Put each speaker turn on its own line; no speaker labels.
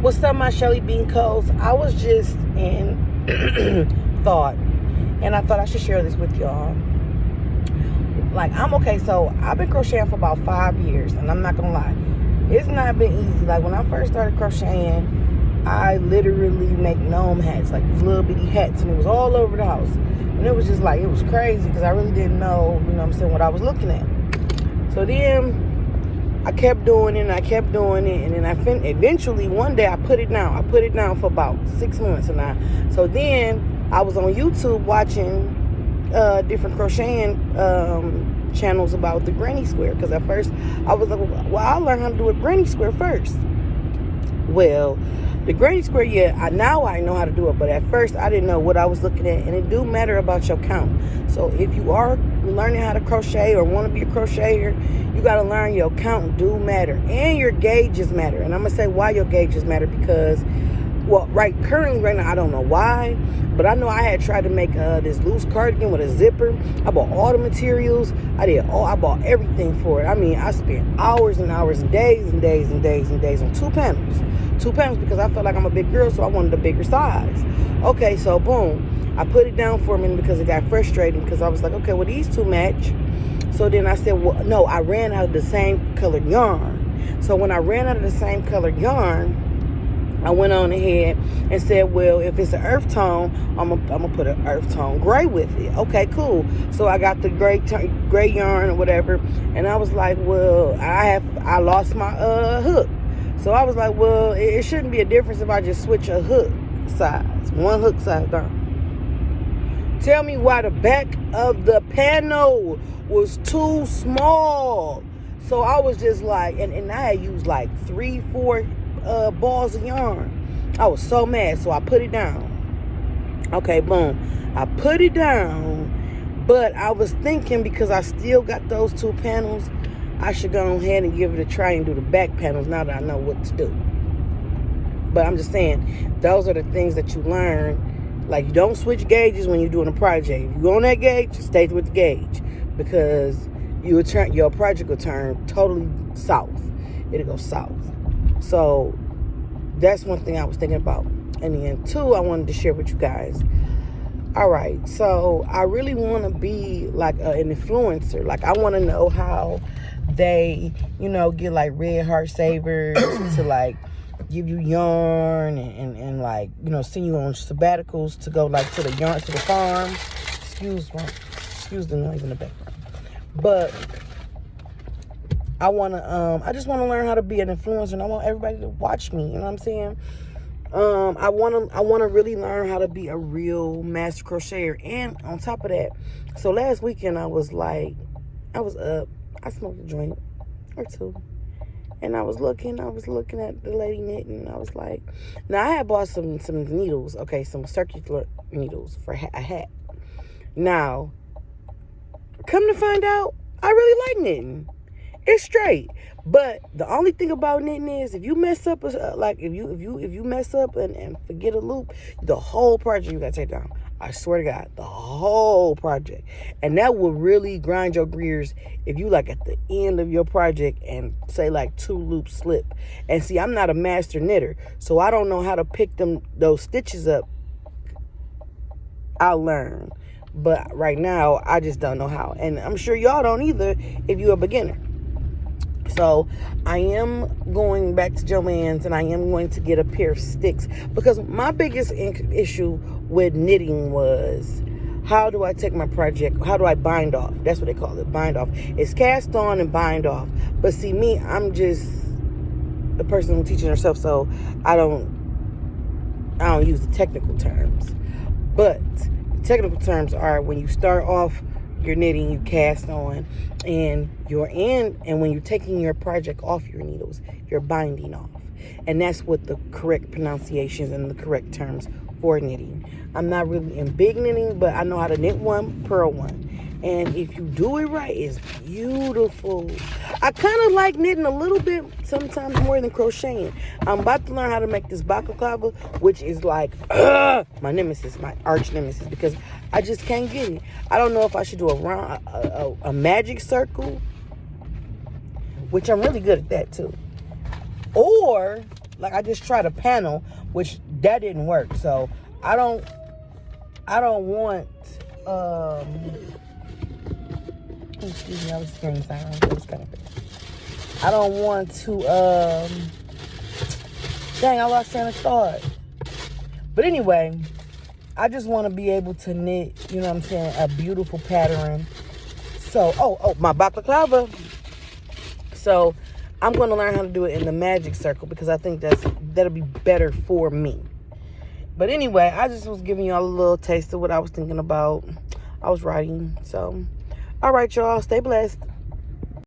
What's up, my Shelly Bean Codes? I was just in thought, and I thought I should share this with y'all. Like, so I've been crocheting for about 5 years, and I'm not gonna lie, it's not been easy. Like, when I first started crocheting, I literally make gnome hats, like these little bitty hats, and it was all over the house. And it was just like, it was crazy, because I really didn't know, what I was looking at. So then I kept doing it, and then eventually one day I put it down. I put it down for about 6 months, so then I was on YouTube watching different crocheting channels about the granny square, because at first I was like, well, I'll learn how to do a granny square first. Well, the granny square, now I know how to do it, but at first I didn't know what I was looking at, and it do matter about your count. So if you are learning how to crochet or want to be a crocheter, you got to learn your count do matter, and your gauges matter. And I'm gonna say why your gauges matter, because currently right now I don't know why, but I know I had tried to make this loose cardigan with a zipper. I bought all the materials. I bought everything for it. I mean, I spent hours and hours and days and days and days and days on two panels because I felt like I'm a big girl, so I wanted a bigger size. Okay, so boom, I put it down for a minute because it got frustrating, because I was like, okay, well, these two match. So then I said, well, no, I ran out of the same colored yarn. So when I ran out of the same colored yarn, I went on ahead and said, well, if it's an earth tone, I'm gonna put an earth tone gray with it. Okay, cool. So I got the gray yarn or whatever, and I was like, well, I lost my hook. So I was like, well, it shouldn't be a difference if I just switch a hook size, one hook size down. Tell me why the back of the panel was too small. So I was just like, and I had used like 3-4 balls of yarn. I was so mad, so I put it down. Okay, boom, I put it down, but I was thinking, because I still got those two panels, I should go ahead and give it a try and do the back panels now that I know what to do. But I'm just saying, those are the things that you learn. Like, you don't switch gauges when you're doing a project. If you go on that gauge, stay with the gauge, because your project will turn totally south. It'll go south. So that's one thing I was thinking about. And then two, I wanted to share with you guys. All right, so I really want to be like an influencer. Like, I want to know how they, get like Red Heart Savers to like give you yarn and like, send you on sabbaticals to go like to the farm. Excuse the noise in the background. But I just want to learn how to be an influencer, and I want everybody to watch me, you know what I'm saying? I want to really learn how to be a real master crocheter. And on top of that, so last weekend I was up, I smoked a joint or two, and I was looking at the lady knitting, and I was like, now I had bought some needles, okay, some circular needles for a hat. Now, come to find out, I really like knitting. It's straight, but the only thing about knitting is if you mess up, like if you mess up and forget a loop, the whole project you gotta take down. I swear to God, the whole project, and that will really grind your gears if you like at the end of your project and say like 2 loops slip. And see, I'm not a master knitter, so I don't know how to pick those stitches up. I'll learn, but right now I just don't know how, and I'm sure y'all don't either if you're a beginner. So I am going back to Joann's, and I am going to get a pair of sticks, because my biggest issue with knitting was, how do I take my project, how do I bind off? That's what they call it, bind off. It's cast on and bind off. But see, me, I'm just the person who's teaching herself, so I don't use the technical terms. But the technical terms are when you start off your knitting, you cast on, and and when you're taking your project off your needles, you're binding off. And that's what the correct pronunciations and the correct terms for knitting. I'm not really in big knitting, but I know how to knit one, purl one. And if you do it right, it's beautiful. I kind of like knitting a little bit, sometimes more than crocheting. I'm about to learn how to make this balaclava, which is like my nemesis, my arch nemesis, because I just can't get it. I don't know if I should do a magic circle, which I'm really good at that too. Or like I just tried a panel, which that didn't work. So I don't want excuse me, I was hearing sounds. It was kind of I don't want to dang, I lost train of thought. But anyway, I just want to be able to knit, you know what I'm saying, a beautiful pattern. So, my balaclava. So, I'm going to learn how to do it in the magic circle because I think that'll be better for me. But anyway, I just was giving y'all a little taste of what I was thinking about. I was writing. So, all right, y'all. Stay blessed.